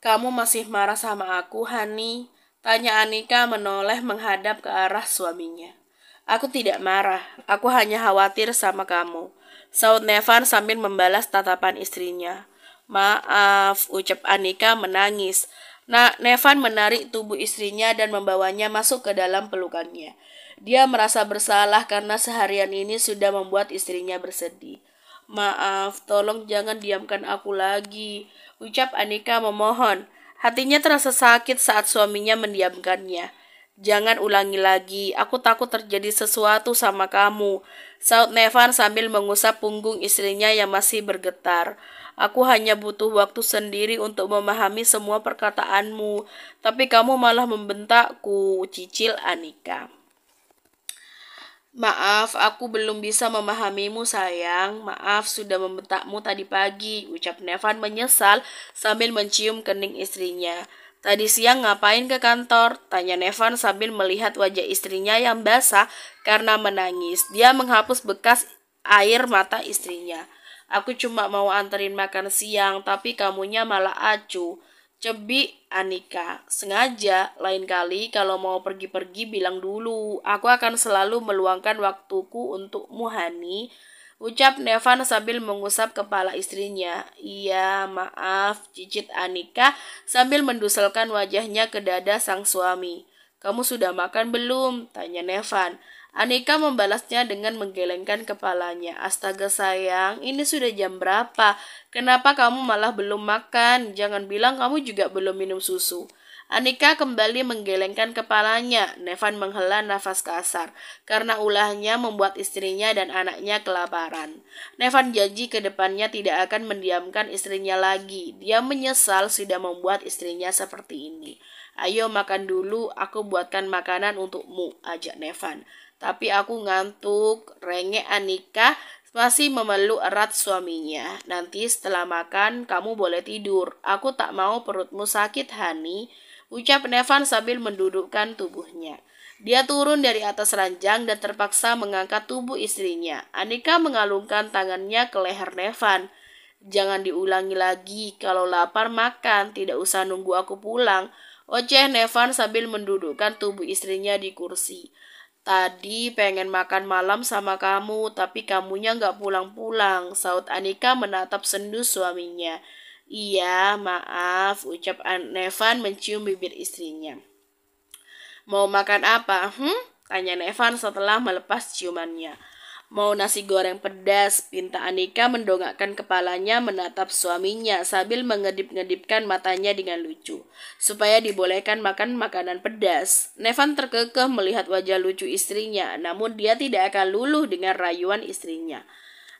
Kamu masih marah sama aku, Hani? Tanya Anika menoleh menghadap ke arah suaminya. Aku tidak marah, aku hanya khawatir sama kamu. Saud Nevan sambil membalas tatapan istrinya. Maaf, ucap Anika menangis. Nevan menarik tubuh istrinya dan membawanya masuk ke dalam pelukannya. Dia merasa bersalah karena seharian ini sudah membuat istrinya bersedih. Maaf, tolong jangan diamkan aku lagi, ucap Anika memohon. Hatinya terasa sakit saat suaminya mendiamkannya. Jangan ulangi lagi, aku takut terjadi sesuatu sama kamu, saud Nevan sambil mengusap punggung istrinya yang masih bergetar. Aku hanya butuh waktu sendiri untuk memahami semua perkataanmu, tapi kamu malah membentakku, cicil Anika. Maaf, aku belum bisa memahamimu sayang. Maaf sudah membentakmu tadi pagi, ucap Nevan menyesal sambil mencium kening istrinya. Tadi siang ngapain ke kantor? Tanya Nevan sambil melihat wajah istrinya yang basah karena menangis. Dia menghapus bekas air mata istrinya. Aku cuma mau anterin makan siang, tapi kamunya malah acuh. Cebi Anika, sengaja lain kali kalau mau pergi-pergi bilang dulu. Aku akan selalu meluangkan waktuku untukmu Hani. Ucap Nevan sambil mengusap kepala istrinya. Iya, maaf, cicit Anika sambil menduselkan wajahnya ke dada sang suami. Kamu sudah makan belum? Tanya Nevan. Anika membalasnya dengan menggelengkan kepalanya. Astaga sayang, ini sudah jam berapa? Kenapa kamu malah belum makan? Jangan bilang kamu juga belum minum susu. Anika kembali menggelengkan kepalanya. Nevan menghela nafas kasar karena ulahnya membuat istrinya dan anaknya kelaparan. Nevan janji ke depannya tidak akan mendiamkan istrinya lagi. Dia menyesal sudah membuat istrinya seperti ini. Ayo makan dulu, aku buatkan makanan untukmu, ajak Nevan. Tapi aku ngantuk, rengek Anika masih memeluk erat suaminya. Nanti setelah makan, kamu boleh tidur. Aku tak mau perutmu sakit, Hani, ucap Nevan sambil mendudukkan tubuhnya. Dia turun dari atas ranjang dan terpaksa mengangkat tubuh istrinya. Anika mengalungkan tangannya ke leher Nevan. Jangan diulangi lagi, kalau lapar makan, tidak usah nunggu aku pulang. Oceh Nevan sambil mendudukkan tubuh istrinya di kursi. Tadi pengen makan malam sama kamu, tapi kamunya nggak pulang-pulang, saud Anika menatap sendu suaminya. Iya, maaf, ucap Nevan mencium bibir istrinya. Mau makan apa? Tanya Nevan setelah melepas ciumannya. Mau nasi goreng pedas, pinta Anika mendongakkan kepalanya menatap suaminya sambil mengedip-ngedipkan matanya dengan lucu, supaya dibolehkan makan makanan pedas. Nevan terkekeh melihat wajah lucu istrinya, namun dia tidak akan luluh dengan rayuan istrinya.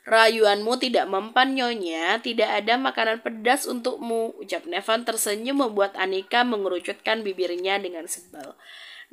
Rayuanmu tidak mempan nyonya, tidak ada makanan pedas untukmu, ucap Nevan tersenyum membuat Anika mengerucutkan bibirnya dengan sebal.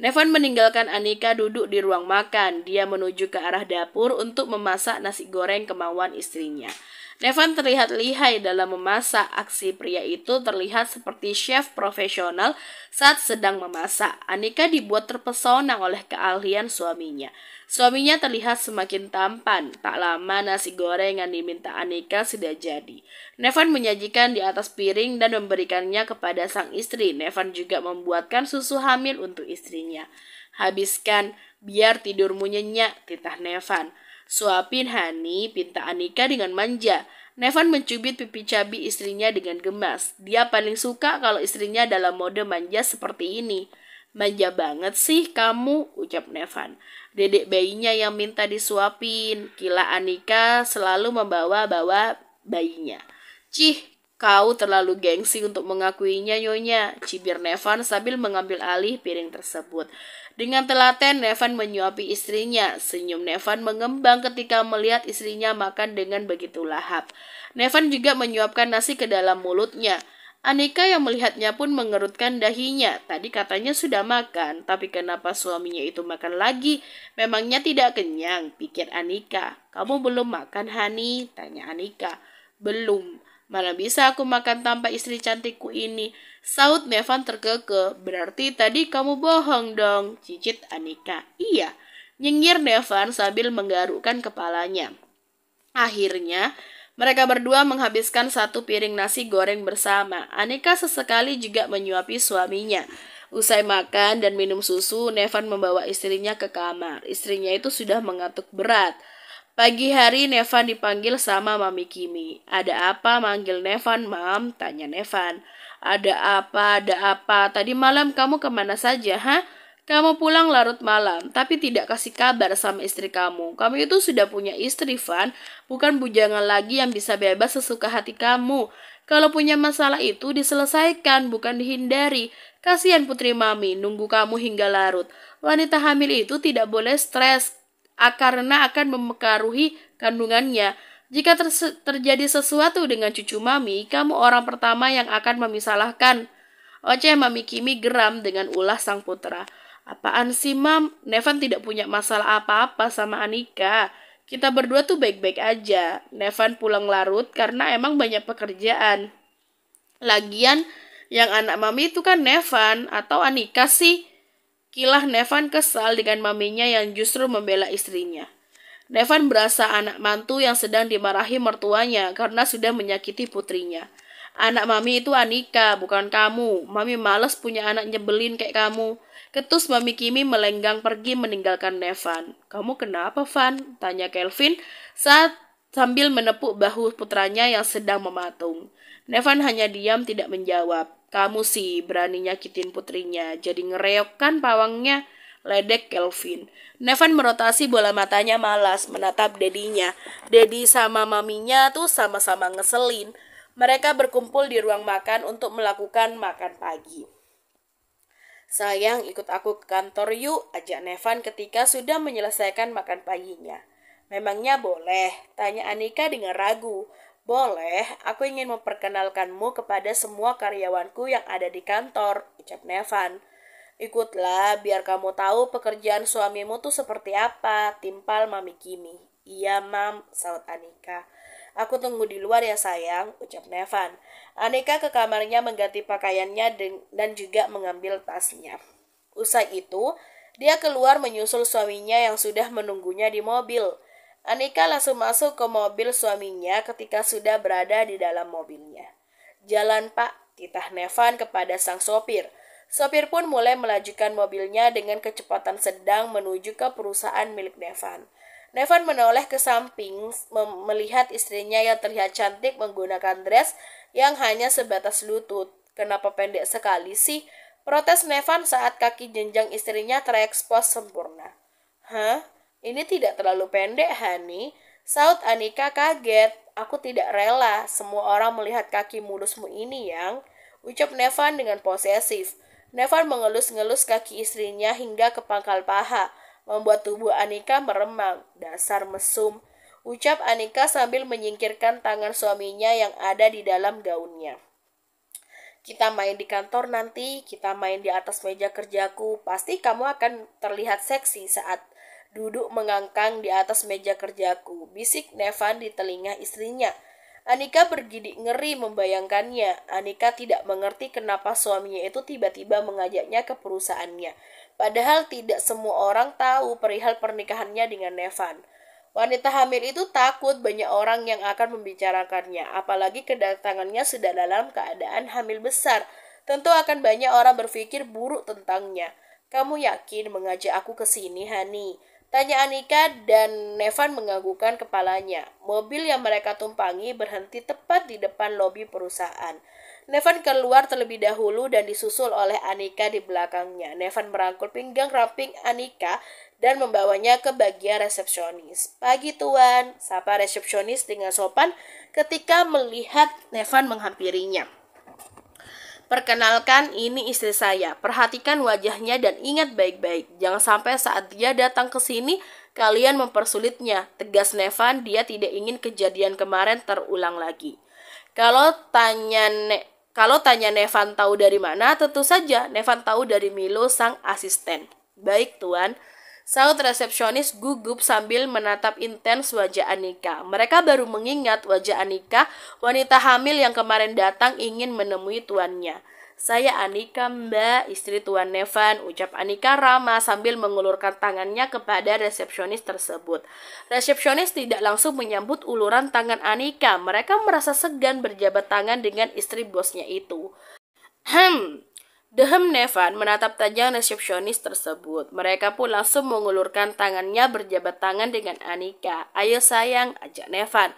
Nevan meninggalkan Anika duduk di ruang makan. Dia menuju ke arah dapur untuk memasak nasi goreng kemauan istrinya. Nevan terlihat lihai dalam memasak. Aksi pria itu terlihat seperti chef profesional saat sedang memasak. Anika dibuat terpesona oleh keahlian suaminya. Suaminya terlihat semakin tampan. Tak lama nasi goreng yang diminta Anika sudah jadi. Nevan menyajikan di atas piring dan memberikannya kepada sang istri. Nevan juga membuatkan susu hamil untuk istrinya. Habiskan, biar tidurmu nyenyak, titah Nevan. Suapin Hani, pinta Anika dengan manja. Nevan mencubit pipi cabi istrinya dengan gemas. Dia paling suka kalau istrinya dalam mode manja seperti ini. Manja banget sih kamu, ucap Nevan. Dedek bayinya yang minta disuapin. Kila Anika selalu membawa-bawa bayinya. Cih, kau terlalu gengsi untuk mengakuinya nyonya, cibir Nevan sambil mengambil alih piring tersebut. Dengan telaten Nevan menyuapi istrinya. Senyum Nevan mengembang ketika melihat istrinya makan dengan begitu lahap. Nevan juga menyuapkan nasi ke dalam mulutnya. Anika yang melihatnya pun mengerutkan dahinya. Tadi katanya sudah makan, tapi kenapa suaminya itu makan lagi? Memangnya tidak kenyang, pikir Anika. Kamu belum makan, Hani? Tanya Anika. Belum. Mana bisa aku makan tanpa istri cantikku ini? Saud Nevan terkekeh. Berarti tadi kamu bohong dong, cicit Anika. Iya, nyengir Nevan sambil menggarukkan kepalanya. Akhirnya, Mereka berdua menghabiskan satu piring nasi goreng bersama. Anika sesekali juga menyuapi suaminya. Usai makan dan minum susu, Nevan membawa istrinya ke kamar. Istrinya itu sudah mengantuk berat. Pagi hari Nevan dipanggil sama Mami Kimi. "Ada apa manggil Nevan, Mam?" tanya Nevan. "Ada apa, ada apa? Tadi malam kamu kemana saja, ha? Kamu pulang larut malam, tapi tidak kasih kabar sama istri kamu. Kamu itu sudah punya istri, Van. Bukan bujangan lagi yang bisa bebas sesuka hati kamu. Kalau punya masalah itu diselesaikan, bukan dihindari. Kasihan putri mami, nunggu kamu hingga larut. Wanita hamil itu tidak boleh stres, karena akan mempengaruhi kandungannya. Jika terjadi sesuatu dengan cucu mami, kamu orang pertama yang akan memisalahkan." Oceh Mami Kimi geram dengan ulah sang putra. "Apaan sih, Mam? Nevan tidak punya masalah apa-apa sama Anika. Kita berdua tuh baik-baik aja. Nevan pulang larut karena emang banyak pekerjaan. Lagian, yang anak Mami itu kan Nevan atau Anika sih?" Kilah Nevan kesal dengan maminya yang justru membela istrinya. Nevan berasa anak mantu yang sedang dimarahi mertuanya karena sudah menyakiti putrinya. "Anak mami itu Anika, bukan kamu. Mami males punya anak nyebelin kayak kamu." Ketus Mami Kimi melenggang pergi meninggalkan Nevan. "Kamu kenapa, Van?" tanya Kelvin saat sambil menepuk bahu putranya yang sedang mematung. Nevan hanya diam tidak menjawab. "Kamu sih berani nyakitin putrinya, jadi ngereok kan pawangnya?" ledek Kelvin. Nevan merotasi bola matanya malas menatap dedinya. Dedi sama maminya tuh sama-sama ngeselin. Mereka berkumpul di ruang makan untuk melakukan makan pagi. "Sayang, ikut aku ke kantor yuk," ajak Nevan ketika sudah menyelesaikan makan paginya. "Memangnya boleh?" tanya Anika dengan ragu. "Boleh, aku ingin memperkenalkanmu kepada semua karyawanku yang ada di kantor," ucap Nevan. "Ikutlah, biar kamu tahu pekerjaan suamimu tuh seperti apa," timpal Mami Kimi. "Iya, Mam," saut Anika. "Aku tunggu di luar ya sayang," ucap Nevan. Anika ke kamarnya mengganti pakaiannya dan juga mengambil tasnya. Usai itu, dia keluar menyusul suaminya yang sudah menunggunya di mobil. Anika langsung masuk ke mobil suaminya ketika sudah berada di dalam mobilnya. "Jalan, Pak," titah Nevan kepada sang sopir. Sopir pun mulai melajukan mobilnya dengan kecepatan sedang menuju ke perusahaan milik Nevan. Nevan menoleh ke samping melihat istrinya yang terlihat cantik menggunakan dress yang hanya sebatas lutut. "Kenapa pendek sekali sih?" protes Nevan saat kaki jenjang istrinya terekspos sempurna. "Hah? Ini tidak terlalu pendek, Hani," saut Anika kaget. "Aku tidak rela semua orang melihat kaki mulusmu ini, yang," ucap Nevan dengan posesif. Nevan mengelus-ngelus kaki istrinya hingga ke pangkal paha, membuat tubuh Anika meremang. "Dasar mesum," ucap Anika sambil menyingkirkan tangan suaminya yang ada di dalam gaunnya. "Kita main di kantor nanti, kita main di atas meja kerjaku. Pasti kamu akan terlihat seksi saat duduk mengangkang di atas meja kerjaku," bisik Nevan di telinga istrinya. Anika bergidik ngeri membayangkannya. Anika tidak mengerti kenapa suaminya itu tiba-tiba mengajaknya ke perusahaannya. Padahal tidak semua orang tahu perihal pernikahannya dengan Nevan. Wanita hamil itu takut banyak orang yang akan membicarakannya, apalagi kedatangannya sudah dalam keadaan hamil besar. Tentu akan banyak orang berpikir buruk tentangnya. "Kamu yakin mengajak aku ke sini, Hani?" tanya Anika dan Nevan menganggukkan kepalanya. Mobil yang mereka tumpangi berhenti tepat di depan lobi perusahaan. Nevan keluar terlebih dahulu dan disusul oleh Anika di belakangnya. Nevan merangkul pinggang ramping Anika dan membawanya ke bagian resepsionis. "Pagi Tuan," sapa resepsionis dengan sopan ketika melihat Nevan menghampirinya. "Perkenalkan, ini istri saya. Perhatikan wajahnya dan ingat baik-baik. Jangan sampai saat dia datang ke sini, kalian mempersulitnya," tegas Nevan. Dia tidak ingin kejadian kemarin terulang lagi. Kalau tanya Nevan tahu dari mana, tentu saja Nevan tahu dari Milo sang asisten. "Baik, Tuan." Saut resepsionis gugup sambil menatap intens wajah Anika. Mereka baru mengingat wajah Anika, wanita hamil yang kemarin datang ingin menemui tuannya. Saya Anika, Mbak, istri Tuan Nevan, ucap Anika ramah sambil mengulurkan tangannya kepada resepsionis tersebut. Resepsionis tidak langsung menyambut uluran tangan Anika. Mereka merasa segan berjabat tangan dengan istri bosnya itu. Dehem Nevan menatap tajam resepsionis tersebut. Mereka pun langsung mengulurkan tangannya berjabat tangan dengan Anika. Ayo sayang, ajak Nevan.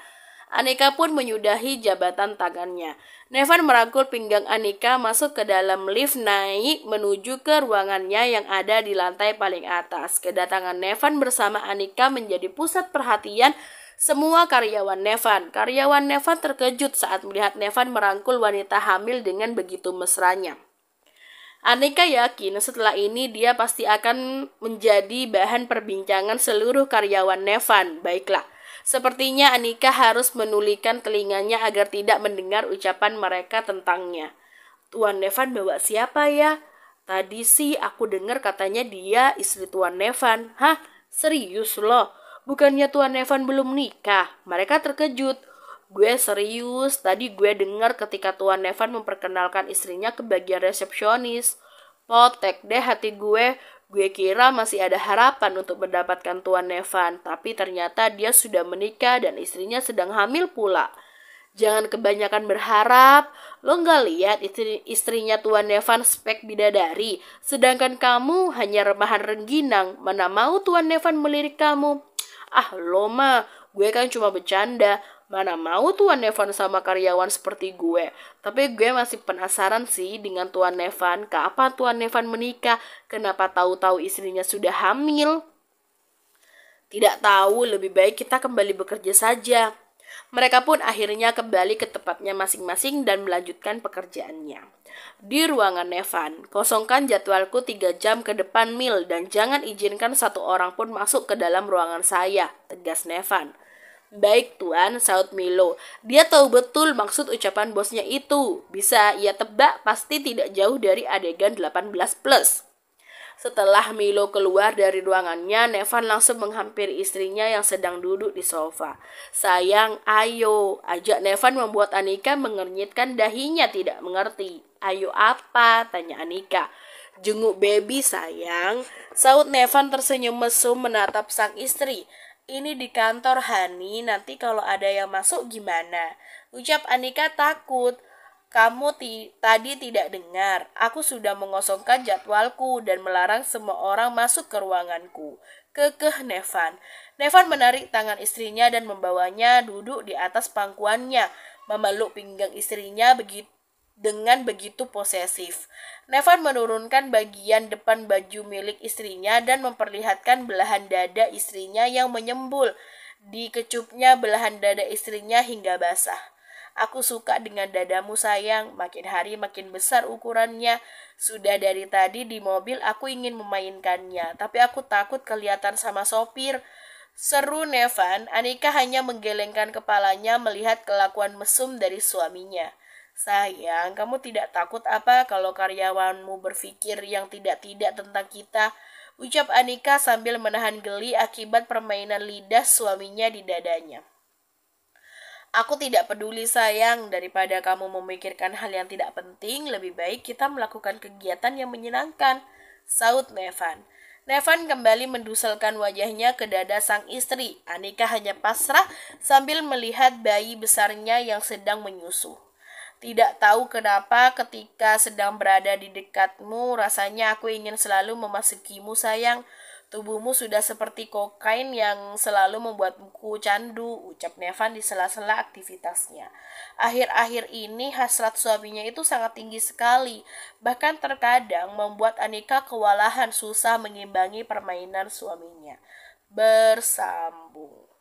Anika pun menyudahi jabatan tangannya. Nevan merangkul pinggang Anika masuk ke dalam lift naik menuju ke ruangannya yang ada di lantai paling atas. Kedatangan Nevan bersama Anika menjadi pusat perhatian semua karyawan Nevan. Karyawan Nevan terkejut saat melihat Nevan merangkul wanita hamil dengan begitu mesranya. Anika yakin setelah ini dia pasti akan menjadi bahan perbincangan seluruh karyawan Nevan. Baiklah, sepertinya Anika harus menulikan telinganya agar tidak mendengar ucapan mereka tentangnya. Tuan Nevan bawa siapa ya? Tadi sih aku dengar katanya dia istri Tuan Nevan. Hah? Serius loh? Bukannya Tuan Nevan belum nikah? Mereka terkejut. Gue serius, tadi gue dengar ketika Tuan Nevan memperkenalkan istrinya ke bagian resepsionis. Potek deh hati gue kira masih ada harapan untuk mendapatkan Tuan Nevan, tapi ternyata dia sudah menikah dan istrinya sedang hamil pula. Jangan kebanyakan berharap, lo gak lihat istrinya Tuan Nevan spek bidadari, sedangkan kamu hanya remahan rengginang, mana mau Tuan Nevan melirik kamu. Ah lo mah, gue kan cuma bercanda. Mana mau Tuan Nevan sama karyawan seperti gue. Tapi gue masih penasaran sih dengan Tuan Nevan. Kapan Tuan Nevan menikah? Kenapa tahu-tahu istrinya sudah hamil? Tidak tahu, lebih baik kita kembali bekerja saja. Mereka pun akhirnya kembali ke tempatnya masing-masing dan melanjutkan pekerjaannya. Di ruangan Nevan, kosongkan jadwalku 3 jam ke depan Mil dan jangan izinkan satu orang pun masuk ke dalam ruangan saya, tegas Nevan. Baik tuan, saut Milo. Dia tahu betul maksud ucapan bosnya itu. Bisa ia tebak pasti tidak jauh dari adegan 18+. Setelah Milo keluar dari ruangannya, Nevan langsung menghampiri istrinya yang sedang duduk di sofa. Sayang, ayo. Ajak Nevan membuat Anika mengernyitkan dahinya tidak mengerti. Ayo apa? Tanya Anika. Jenguk baby sayang. Saut Nevan tersenyum mesum menatap sang istri. Ini di kantor Hani, nanti kalau ada yang masuk gimana? Ucap Anika takut. Kamu tadi tidak dengar. Aku sudah mengosongkan jadwalku dan melarang semua orang masuk ke ruanganku. Kekeh Nevan. Nevan menarik tangan istrinya dan membawanya duduk di atas pangkuannya, memeluk pinggang istrinya dengan begitu posesif. Nevan menurunkan bagian depan baju milik istrinya dan memperlihatkan belahan dada istrinya yang menyembul. Dikecupnya belahan dada istrinya hingga basah. Aku suka dengan dadamu sayang, makin hari makin besar ukurannya. Sudah dari tadi di mobil aku ingin memainkannya, tapi aku takut kelihatan sama sopir. Seru Nevan. Anika hanya menggelengkan kepalanya melihat kelakuan mesum dari suaminya. Sayang, kamu tidak takut apa kalau karyawanmu berpikir yang tidak-tidak tentang kita? Ucap Anika sambil menahan geli akibat permainan lidah suaminya di dadanya. Aku tidak peduli sayang, daripada kamu memikirkan hal yang tidak penting, lebih baik kita melakukan kegiatan yang menyenangkan, saut Nevan. Nevan kembali menduselkan wajahnya ke dada sang istri. Anika hanya pasrah sambil melihat bayi besarnya yang sedang menyusu. Tidak tahu kenapa ketika sedang berada di dekatmu, rasanya aku ingin selalu memasukimu sayang. Tubuhmu sudah seperti kokain yang selalu membuatku candu, ucap Nevan di sela-sela aktivitasnya. Akhir-akhir ini hasrat suaminya itu sangat tinggi sekali, bahkan terkadang membuat Anika kewalahan susah mengimbangi permainan suaminya. Bersambung.